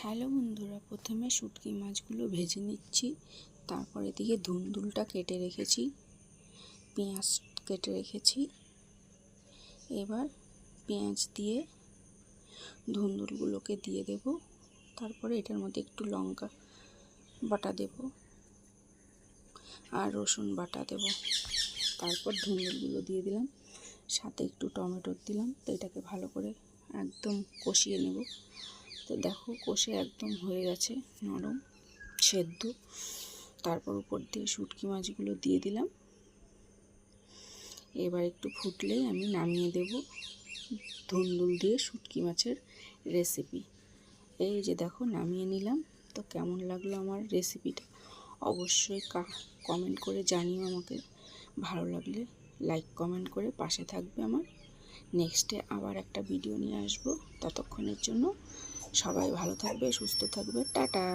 Hello বন্ধুরা, প্রথমে শুটকি মাছগুলো ভেজে নিচ্ছি। তারপর এদিকে ধুন্দুলটা কেটে রেখেছি, পেঁয়াজ কেটে রেখেছি। এবার পেঁয়াজ দিয়ে ধুন্দুলগুলোকে দিয়ে দেব। তারপরে এটার মধ্যে একটু লঙ্কা বাটা দেব আর রসুন বাটা দেব। তারপর ধুন্দুলগুলো দিয়ে দিলাম, সাথে একটু টমেটো দিলাম। তো এটাকে ভালো করে একদম কষিয়ে নেব। তো দেখো কষে একদম হয়ে গেছে, নরম সেদ্ধ। তারপর উপর দিয়ে শুটকি মাছগুলো দিয়ে দিলাম। এবার একটু ফুটলেই আমি নামিয়ে দেব ধুন্দুল দিয়ে শুটকি মাছের রেসিপি। এই যে দেখো নামিয়ে নিলাম। তো কেমন লাগলো আমার রেসিপিটা অবশ্যই কমেন্ট করে জানিও আমাকে। ভালো লাগলে লাইক কমেন্ট করে পাশে থাকবে আমার। নেক্সটে আবার একটা ভিডিও নিয়ে আসবো। ততক্ষণের জন্য সবাই ভালো থাকবে, সুস্থ থাকবে। টাটা।